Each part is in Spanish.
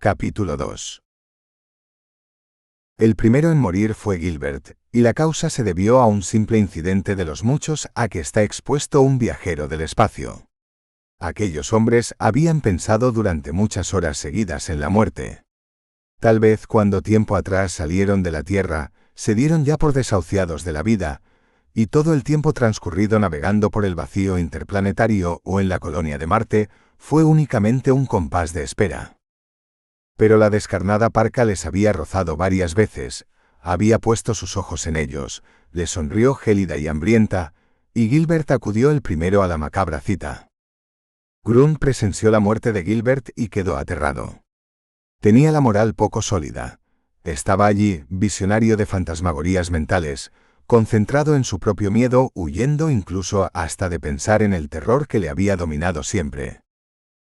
Capítulo 2. El primero en morir fue Gilbert, y la causa se debió a un simple incidente de los muchos a que está expuesto un viajero del espacio. Aquellos hombres habían pensado durante muchas horas seguidas en la muerte. Tal vez cuando tiempo atrás salieron de la Tierra, se dieron ya por desahuciados de la vida, y todo el tiempo transcurrido navegando por el vacío interplanetario o en la colonia de Marte fue únicamente un compás de espera. Pero la descarnada parca les había rozado varias veces, había puesto sus ojos en ellos, les sonrió gélida y hambrienta, y Gilbert acudió el primero a la macabra cita. Grund presenció la muerte de Gilbert y quedó aterrado. Tenía la moral poco sólida. Estaba allí, visionario de fantasmagorías mentales, concentrado en su propio miedo, huyendo incluso hasta de pensar en el terror que le había dominado siempre.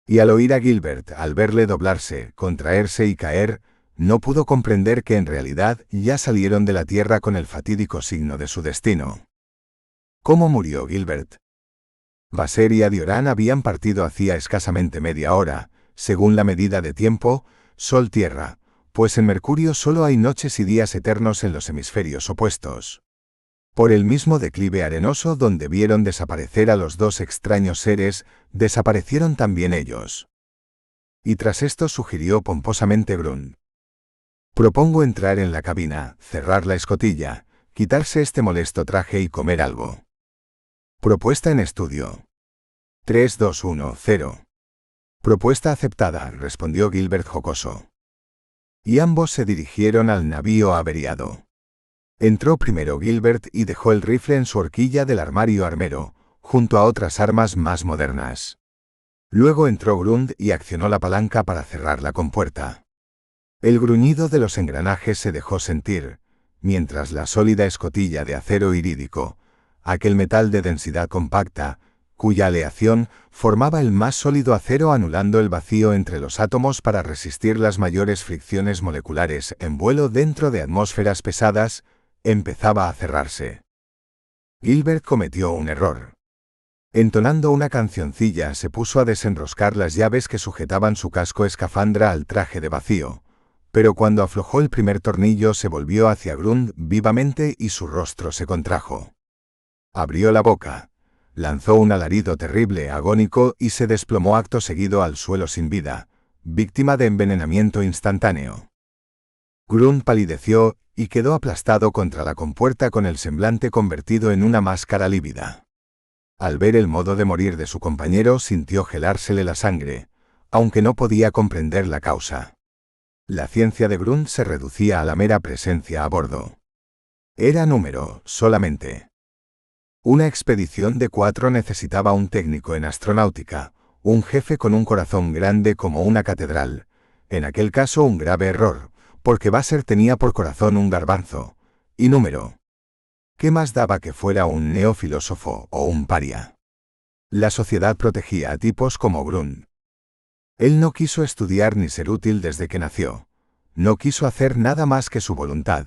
Y al oír a Gilbert, al verle doblarse, contraerse y caer, no pudo comprender que en realidad ya salieron de la Tierra con el fatídico signo de su destino. ¿Cómo murió Gilbert? Vasseur y Adioran habían partido hacía escasamente media hora, según la medida de tiempo, Sol-Tierra, pues en Mercurio solo hay noches y días eternos en los hemisferios opuestos. Por el mismo declive arenoso donde vieron desaparecer a los dos extraños seres, desaparecieron también ellos. Y tras esto sugirió pomposamente Grund. Propongo entrar en la cabina, cerrar la escotilla, quitarse este molesto traje y comer algo. Propuesta en estudio. 3-2-1-0. Propuesta aceptada, respondió Gilbert jocoso. Y ambos se dirigieron al navío averiado. Entró primero Gilbert y dejó el rifle en su horquilla del armario armero, junto a otras armas más modernas. Luego entró Grund y accionó la palanca para cerrar la compuerta. El gruñido de los engranajes se dejó sentir, mientras la sólida escotilla de acero irídico, aquel metal de densidad compacta, cuya aleación formaba el más sólido acero anulando el vacío entre los átomos para resistir las mayores fricciones moleculares en vuelo dentro de atmósferas pesadas, empezaba a cerrarse. Gilbert cometió un error. Entonando una cancioncilla se puso a desenroscar las llaves que sujetaban su casco escafandra al traje de vacío, pero cuando aflojó el primer tornillo se volvió hacia Grund vivamente y su rostro se contrajo. Abrió la boca, lanzó un alarido terrible, agónico y se desplomó acto seguido al suelo sin vida, víctima de envenenamiento instantáneo. Grund palideció y quedó aplastado contra la compuerta con el semblante convertido en una máscara lívida. Al ver el modo de morir de su compañero sintió gelársele la sangre, aunque no podía comprender la causa. La ciencia de Grund se reducía a la mera presencia a bordo. Era número, solamente. Una expedición de 4 necesitaba un técnico en astronáutica, un jefe con un corazón grande como una catedral, en aquel caso un grave error, porque Vasseur tenía por corazón un garbanzo, y número. ¿Qué más daba que fuera un neofilósofo o un paria? La sociedad protegía a tipos como Grund. Él no quiso estudiar ni ser útil desde que nació, no quiso hacer nada más que su voluntad,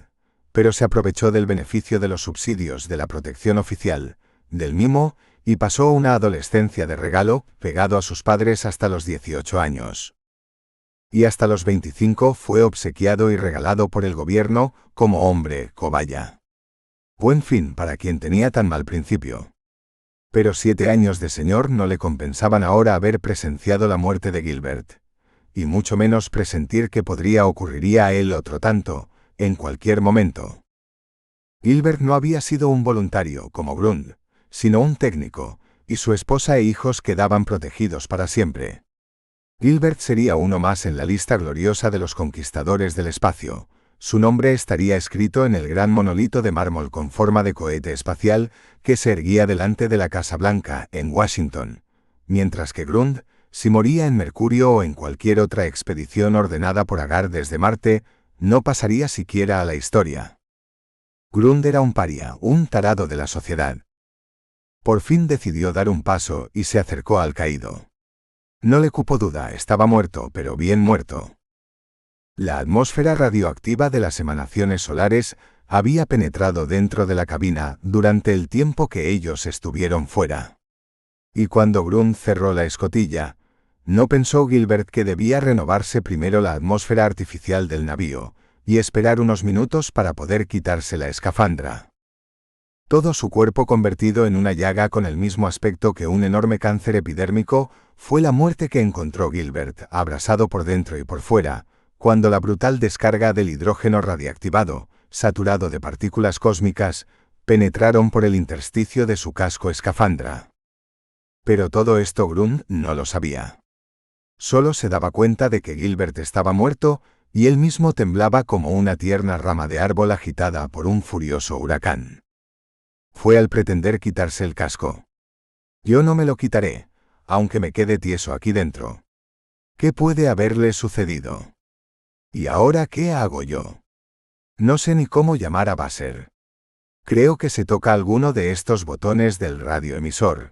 pero se aprovechó del beneficio de los subsidios de la protección oficial, del mimo, y pasó una adolescencia de regalo, pegado a sus padres hasta los 18 años. Y hasta los 25 fue obsequiado y regalado por el gobierno como hombre cobaya. Buen fin para quien tenía tan mal principio. Pero 7 años de señor no le compensaban ahora haber presenciado la muerte de Gilbert, y mucho menos presentir que podría ocurriría a él otro tanto, en cualquier momento. Gilbert no había sido un voluntario, como Grund, sino un técnico, y su esposa e hijos quedaban protegidos para siempre. Gilbert sería uno más en la lista gloriosa de los conquistadores del espacio. Su nombre estaría escrito en el gran monolito de mármol con forma de cohete espacial que se erguía delante de la Casa Blanca, en Washington, mientras que Grund, si moría en Mercurio o en cualquier otra expedición ordenada por Agar desde Marte, no pasaría siquiera a la historia. Grund era un paria, un tarado de la sociedad. Por fin decidió dar un paso y se acercó al caído. No le cupo duda, estaba muerto, pero bien muerto. La atmósfera radioactiva de las emanaciones solares había penetrado dentro de la cabina durante el tiempo que ellos estuvieron fuera. Y cuando Grund cerró la escotilla, No pensó Gilbert que debía renovarse primero la atmósfera artificial del navío, y esperar unos minutos para poder quitarse la escafandra. Todo su cuerpo convertido en una llaga con el mismo aspecto que un enorme cáncer epidérmico, fue la muerte que encontró Gilbert, abrasado por dentro y por fuera, cuando la brutal descarga del hidrógeno radiactivado, saturado de partículas cósmicas, penetraron por el intersticio de su casco escafandra. Pero todo esto Grund no lo sabía. Solo se daba cuenta de que Gilbert estaba muerto, y él mismo temblaba como una tierna rama de árbol agitada por un furioso huracán. Fue al pretender quitarse el casco. Yo no me lo quitaré, aunque me quede tieso aquí dentro. ¿Qué puede haberle sucedido? ¿Y ahora qué hago yo? No sé ni cómo llamar a Vassar. Creo que se toca alguno de estos botones del radioemisor.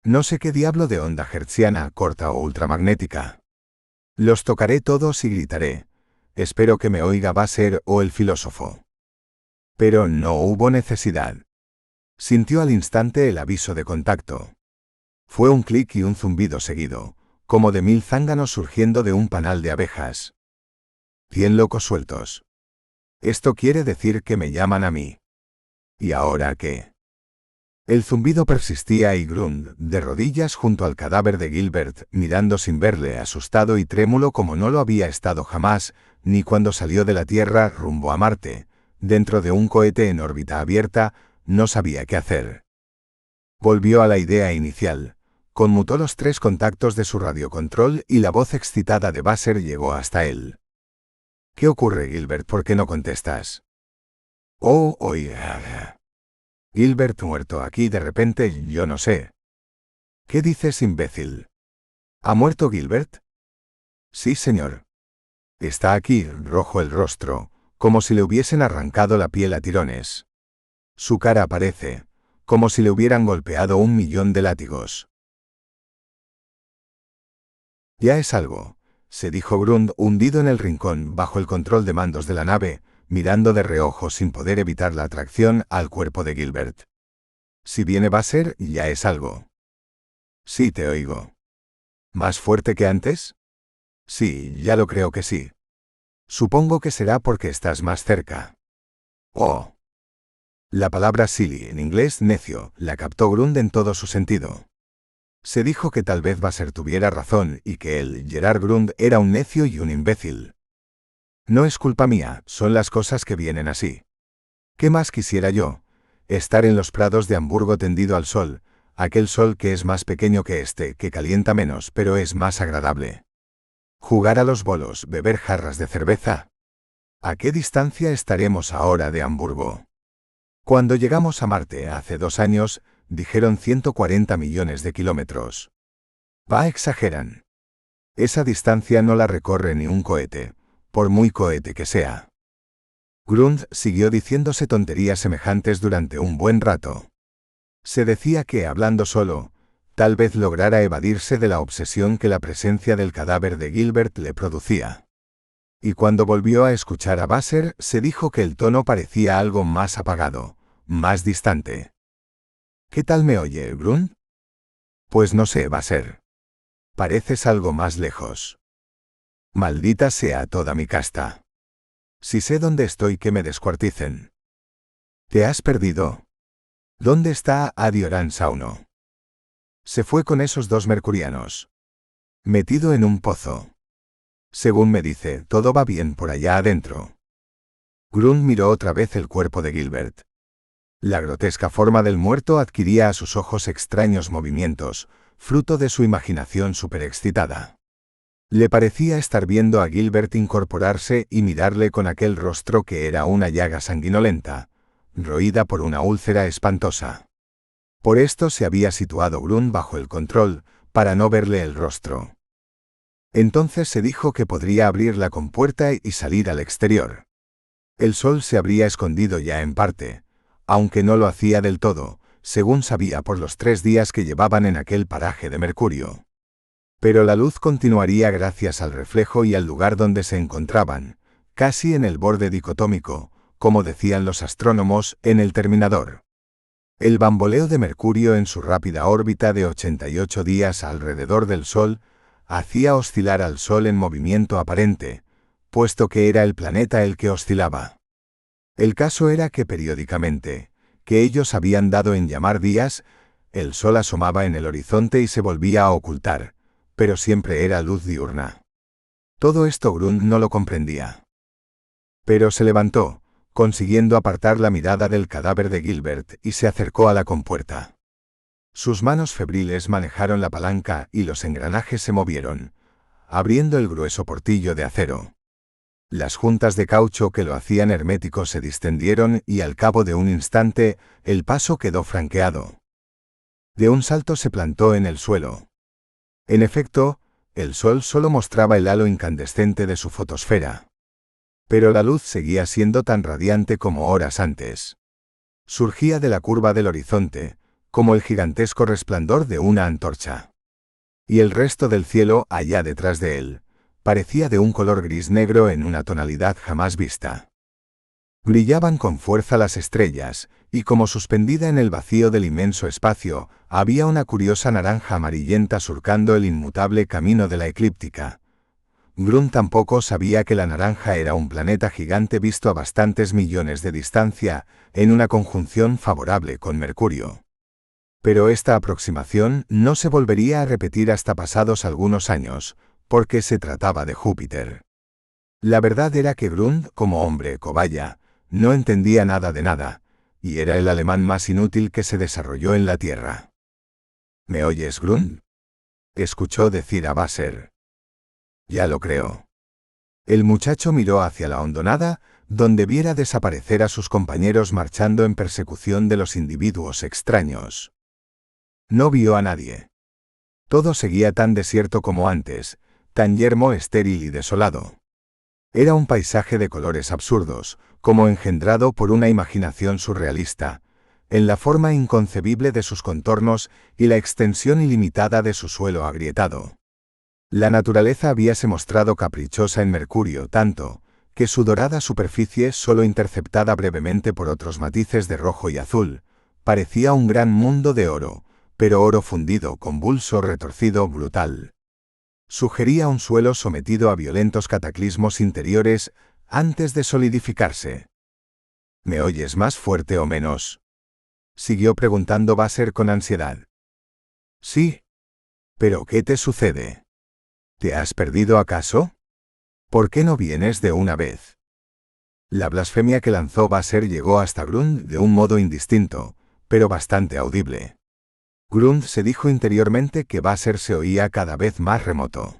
No sé qué diablo de onda hertziana, corta o ultramagnética. Los tocaré todos y gritaré. Espero que me oiga Vassar o el filósofo. Pero no hubo necesidad. Sintió al instante el aviso de contacto. Fue un clic y un zumbido seguido, como de 1000 zánganos surgiendo de un panal de abejas. 100 locos sueltos. Esto quiere decir que me llaman a mí. ¿Y ahora qué? El zumbido persistía y Grund, de rodillas junto al cadáver de Gilbert, mirando sin verle, asustado y trémulo como no lo había estado jamás, ni cuando salió de la Tierra rumbo a Marte, dentro de un cohete en órbita abierta, no sabía qué hacer. Volvió a la idea inicial, conmutó los 3 contactos de su radiocontrol y la voz excitada de Vassar llegó hasta él. ¿Qué ocurre, Gilbert? ¿Por qué no contestas? Oh, oiga. Gilbert muerto aquí de repente, yo no sé. ¿Qué dices, imbécil? ¿Ha muerto Gilbert? Sí, señor. Está aquí, rojo el rostro, como si le hubiesen arrancado la piel a tirones. Su cara aparece, como si le hubieran golpeado 1.000.000 de látigos. Ya es algo, se dijo Grund, hundido en el rincón bajo el control de mandos de la nave, mirando de reojo sin poder evitar la atracción al cuerpo de Gilbert. Si viene Vassar, ya es algo. Sí, te oigo. ¿Más fuerte que antes? Sí, ya lo creo que sí. Supongo que será porque estás más cerca. Oh. La palabra silly, en inglés necio, la captó Grund en todo su sentido. Se dijo que tal vez Vassar tuviera razón y que él, Gerard Grund, era un necio y un imbécil. No es culpa mía, son las cosas que vienen así. ¿Qué más quisiera yo? Estar en los prados de Hamburgo tendido al sol, aquel sol que es más pequeño que este, que calienta menos, pero es más agradable. Jugar a los bolos, beber jarras de cerveza. ¿A qué distancia estaremos ahora de Hamburgo? Cuando llegamos a Marte hace 2 años, dijeron 140 millones de kilómetros. Exageran. Esa distancia no la recorre ni un cohete, por muy cohete que sea. Grund siguió diciéndose tonterías semejantes durante un buen rato. Se decía que, hablando solo, tal vez lograra evadirse de la obsesión que la presencia del cadáver de Gilbert le producía. Y cuando volvió a escuchar a Vassar, se dijo que el tono parecía algo más apagado, más distante. ¿Qué tal me oye, Grund? Pues no sé, Vassar. Pareces algo más lejos. Maldita sea toda mi casta. Si sé dónde estoy, que me descuarticen. ¿Te has perdido? ¿Dónde está Adioran Sauno? Se fue con esos 2 mercurianos. Metido en un pozo. Según me dice, todo va bien por allá adentro. Grund miró otra vez el cuerpo de Gilbert. La grotesca forma del muerto adquiría a sus ojos extraños movimientos, fruto de su imaginación superexcitada. Le parecía estar viendo a Gilbert incorporarse y mirarle con aquel rostro que era una llaga sanguinolenta, roída por una úlcera espantosa. Por esto se había situado Grund bajo el control, para no verle el rostro. Entonces se dijo que podría abrir la compuerta y salir al exterior. El sol se habría escondido ya en parte, aunque no lo hacía del todo, según sabía por los 3 días que llevaban en aquel paraje de Mercurio. Pero la luz continuaría gracias al reflejo y al lugar donde se encontraban, casi en el borde dicotómico, como decían los astrónomos, en el terminador. El bamboleo de Mercurio en su rápida órbita de 88 días alrededor del Sol hacía oscilar al Sol en movimiento aparente, puesto que era el planeta el que oscilaba. El caso era que periódicamente, que ellos habían dado en llamar días, el Sol asomaba en el horizonte y se volvía a ocultar, pero siempre era luz diurna. Todo esto Grund no lo comprendía. Pero se levantó, consiguiendo apartar la mirada del cadáver de Gilbert, y se acercó a la compuerta. Sus manos febriles manejaron la palanca y los engranajes se movieron, abriendo el grueso portillo de acero. Las juntas de caucho que lo hacían hermético se distendieron y al cabo de un instante, el paso quedó franqueado. De un salto se plantó en el suelo. En efecto, el Sol solo mostraba el halo incandescente de su fotosfera. Pero la luz seguía siendo tan radiante como horas antes. Surgía de la curva del horizonte, como el gigantesco resplandor de una antorcha. Y el resto del cielo, allá detrás de él, parecía de un color gris-negro en una tonalidad jamás vista. Brillaban con fuerza las estrellas, y como suspendida en el vacío del inmenso espacio, había una curiosa naranja amarillenta surcando el inmutable camino de la eclíptica. Grund tampoco sabía que la naranja era un planeta gigante visto a bastantes millones de distancia, en una conjunción favorable con Mercurio. Pero esta aproximación no se volvería a repetir hasta pasados algunos años, porque se trataba de Júpiter. La verdad era que Grund, como hombre cobaya, no entendía nada de nada, y era el alemán más inútil que se desarrolló en la Tierra. ¿Me oyes, Grund?, escuchó decir a Basser. Ya lo creo. El muchacho miró hacia la hondonada, donde viera desaparecer a sus compañeros marchando en persecución de los individuos extraños. No vio a nadie. Todo seguía tan desierto como antes, tan yermo, estéril y desolado. Era un paisaje de colores absurdos, como engendrado por una imaginación surrealista, en la forma inconcebible de sus contornos y la extensión ilimitada de su suelo agrietado. La naturaleza habíase mostrado caprichosa en Mercurio tanto, que su dorada superficie, solo interceptada brevemente por otros matices de rojo y azul, parecía un gran mundo de oro, pero oro fundido, convulso, retorcido, brutal. Sugería un suelo sometido a violentos cataclismos interiores antes de solidificarse. ¿Me oyes más fuerte o menos?, siguió preguntando Basser con ansiedad. Sí. ¿Pero qué te sucede? ¿Te has perdido acaso? ¿Por qué no vienes de una vez? La blasfemia que lanzó Basser llegó hasta Grund de un modo indistinto, pero bastante audible. Grund se dijo interiormente que Basser se oía cada vez más remoto.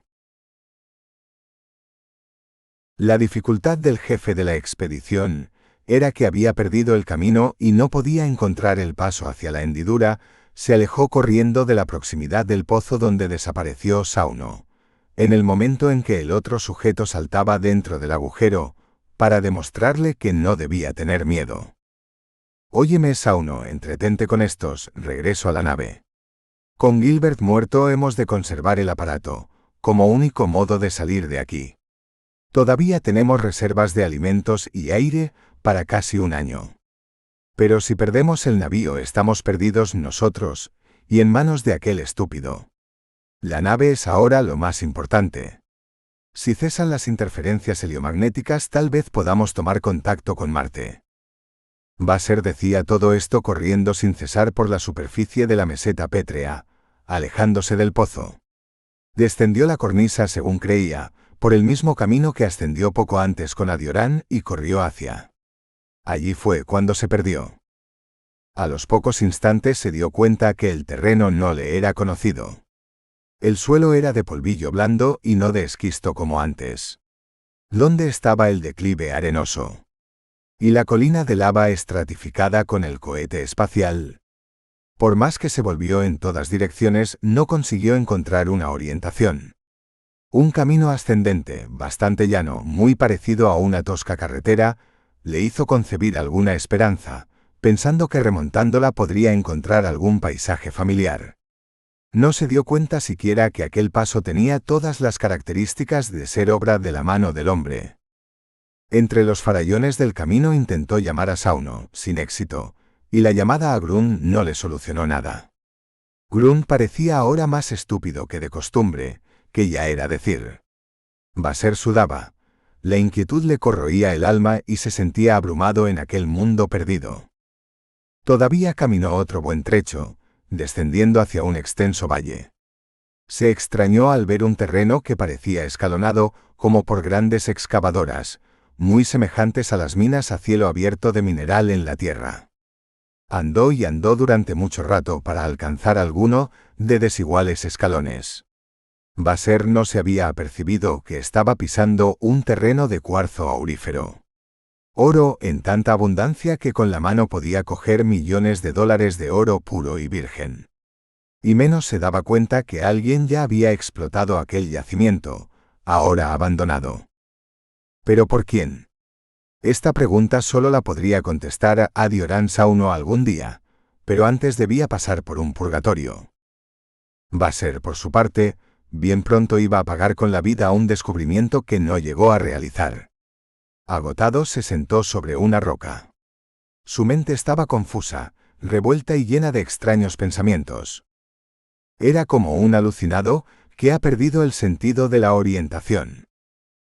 La dificultad del jefe de la expedición era que había perdido el camino y no podía encontrar el paso hacia la hendidura. Se alejó corriendo de la proximidad del pozo donde desapareció Sauno, en el momento en que el otro sujeto saltaba dentro del agujero, para demostrarle que no debía tener miedo. Óyeme, Sauno, entretente con estos, regreso a la nave. Con Gilbert muerto hemos de conservar el aparato, como único modo de salir de aquí. Todavía tenemos reservas de alimentos y aire para casi un año. Pero si perdemos el navío estamos perdidos nosotros, y en manos de aquel estúpido. La nave es ahora lo más importante. Si cesan las interferencias heliomagnéticas, tal vez podamos tomar contacto con Marte. Basser decía todo esto corriendo sin cesar por la superficie de la meseta pétrea, alejándose del pozo. Descendió la cornisa, según creía, por el mismo camino que ascendió poco antes con Adiorán y corrió hacia. Allí fue cuando se perdió. A los pocos instantes se dio cuenta que el terreno no le era conocido. El suelo era de polvillo blando y no de esquisto como antes. ¿Dónde estaba el declive arenoso? Y la colina de lava estratificada con el cohete espacial. Por más que se volvió en todas direcciones, no consiguió encontrar una orientación. Un camino ascendente, bastante llano, muy parecido a una tosca carretera, le hizo concebir alguna esperanza, pensando que remontándola podría encontrar algún paisaje familiar. No se dio cuenta siquiera que aquel paso tenía todas las características de ser obra de la mano del hombre. Entre los farallones del camino intentó llamar a Sauno, sin éxito, y la llamada a Grund no le solucionó nada. Grund parecía ahora más estúpido que de costumbre, que ya era decir. Basser sudaba. La inquietud le corroía el alma y se sentía abrumado en aquel mundo perdido. Todavía caminó otro buen trecho, descendiendo hacia un extenso valle. Se extrañó al ver un terreno que parecía escalonado como por grandes excavadoras, muy semejantes a las minas a cielo abierto de mineral en la tierra. Andó y andó durante mucho rato para alcanzar alguno de desiguales escalones. Basser no se había apercibido que estaba pisando un terreno de cuarzo aurífero. Oro en tanta abundancia que con la mano podía coger millones de dólares de oro puro y virgen. Y menos se daba cuenta que alguien ya había explotado aquel yacimiento, ahora abandonado. ¿Pero por quién? Esta pregunta solo la podría contestar Adioran Sauno algún día, pero antes debía pasar por un purgatorio. Basser, por su parte, bien pronto iba a pagar con la vida un descubrimiento que no llegó a realizar. Agotado se sentó sobre una roca. Su mente estaba confusa, revuelta y llena de extraños pensamientos. Era como un alucinado que ha perdido el sentido de la orientación.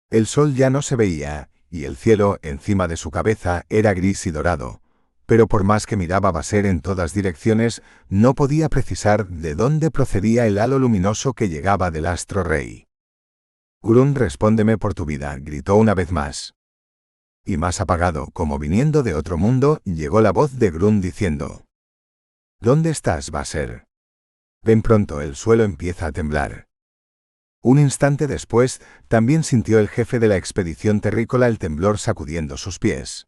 El sol ya no se veía, y el cielo encima de su cabeza era gris y dorado, pero por más que miraba Basser en todas direcciones, no podía precisar de dónde procedía el halo luminoso que llegaba del astro rey. Grund, respóndeme por tu vida, gritó una vez más. Y más apagado, como viniendo de otro mundo, llegó la voz de Grund diciendo: ¿Dónde estás, Basser? Ven pronto, el suelo empieza a temblar. Un instante después, también sintió el jefe de la expedición terrícola el temblor sacudiendo sus pies.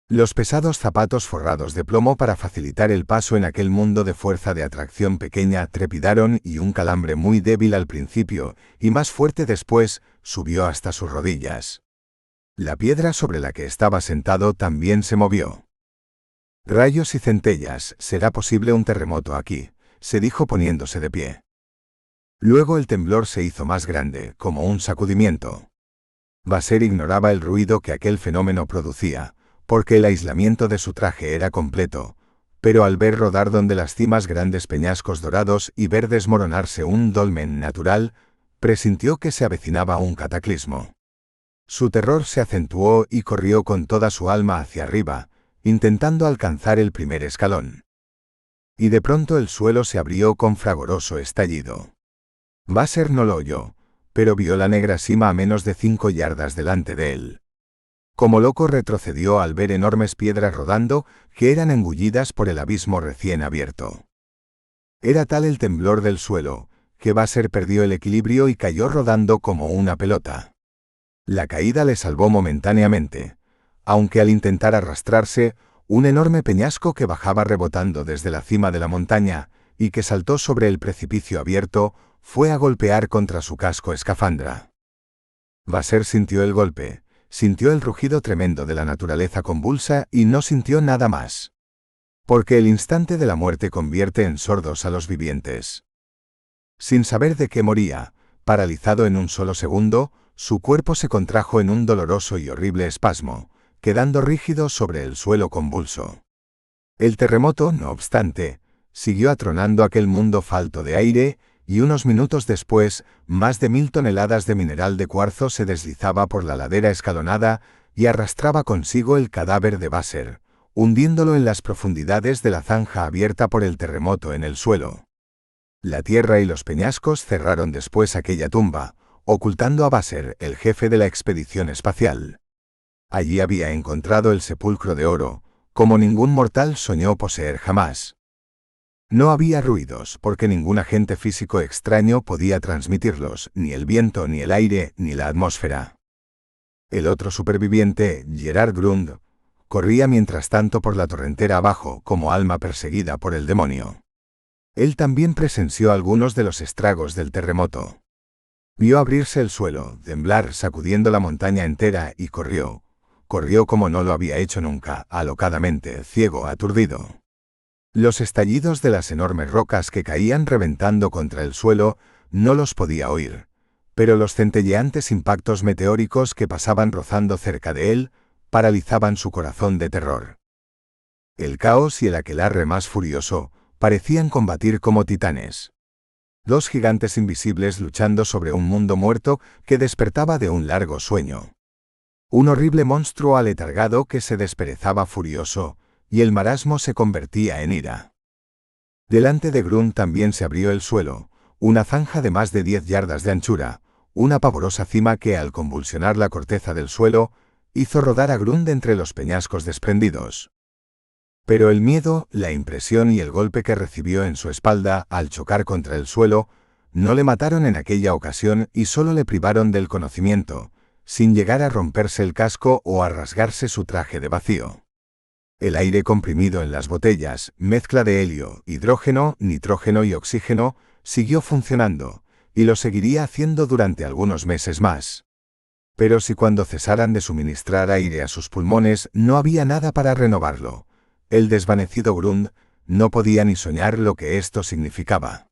Los pesados zapatos forrados de plomo para facilitar el paso en aquel mundo de fuerza de atracción pequeña trepidaron y un calambre muy débil al principio y más fuerte después subió hasta sus rodillas. La piedra sobre la que estaba sentado también se movió. Rayos y centellas, ¿será posible un terremoto aquí?, se dijo poniéndose de pie. Luego el temblor se hizo más grande, como un sacudimiento. Basser ignoraba el ruido que aquel fenómeno producía, porque el aislamiento de su traje era completo, pero al ver rodar donde las cimas grandes peñascos dorados y ver desmoronarse un dolmen natural, presintió que se avecinaba un cataclismo. Su terror se acentuó y corrió con toda su alma hacia arriba, intentando alcanzar el primer escalón. Y de pronto el suelo se abrió con fragoroso estallido. Basser no lo oyó, pero vio la negra cima a menos de 5 yardas delante de él. Como loco retrocedió al ver enormes piedras rodando que eran engullidas por el abismo recién abierto. Era tal el temblor del suelo, que Basser perdió el equilibrio y cayó rodando como una pelota. La caída le salvó momentáneamente, aunque al intentar arrastrarse, un enorme peñasco que bajaba rebotando desde la cima de la montaña y que saltó sobre el precipicio abierto, fue a golpear contra su casco escafandra. Basser sintió el golpe, sintió el rugido tremendo de la naturaleza convulsa y no sintió nada más. Porque el instante de la muerte convierte en sordos a los vivientes. Sin saber de qué moría, paralizado en un solo segundo, su cuerpo se contrajo en un doloroso y horrible espasmo, quedando rígido sobre el suelo convulso. El terremoto, no obstante, siguió atronando aquel mundo falto de aire, y unos minutos después, más de 1000 toneladas de mineral de cuarzo se deslizaba por la ladera escalonada y arrastraba consigo el cadáver de Basser, hundiéndolo en las profundidades de la zanja abierta por el terremoto en el suelo. La tierra y los peñascos cerraron después aquella tumba, ocultando a Basser, el jefe de la expedición espacial. Allí había encontrado el sepulcro de oro, como ningún mortal soñó poseer jamás. No había ruidos, porque ningún agente físico extraño podía transmitirlos, ni el viento, ni el aire, ni la atmósfera. El otro superviviente, Gerard Grund, corría mientras tanto por la torrentera abajo, como alma perseguida por el demonio. Él también presenció algunos de los estragos del terremoto. Vio abrirse el suelo, temblar sacudiendo la montaña entera y corrió como no lo había hecho nunca, alocadamente, ciego, aturdido. Los estallidos de las enormes rocas que caían reventando contra el suelo no los podía oír, pero los centelleantes impactos meteóricos que pasaban rozando cerca de él paralizaban su corazón de terror. El caos y el aquelarre más furioso parecían combatir como titanes. Dos gigantes invisibles luchando sobre un mundo muerto que despertaba de un largo sueño. Un horrible monstruo aletargado que se desperezaba furioso, y el marasmo se convertía en ira. Delante de Grund también se abrió el suelo, una zanja de más de 10 yardas de anchura, una pavorosa cima que, al convulsionar la corteza del suelo, hizo rodar a Grund entre los peñascos desprendidos. Pero el miedo, la impresión y el golpe que recibió en su espalda al chocar contra el suelo, no le mataron en aquella ocasión y solo le privaron del conocimiento, sin llegar a romperse el casco o a rasgarse su traje de vacío. El aire comprimido en las botellas, mezcla de helio, hidrógeno, nitrógeno y oxígeno, siguió funcionando, y lo seguiría haciendo durante algunos meses más. Pero si cuando cesaran de suministrar aire a sus pulmones no había nada para renovarlo, el desvanecido Grund no podía ni soñar lo que esto significaba.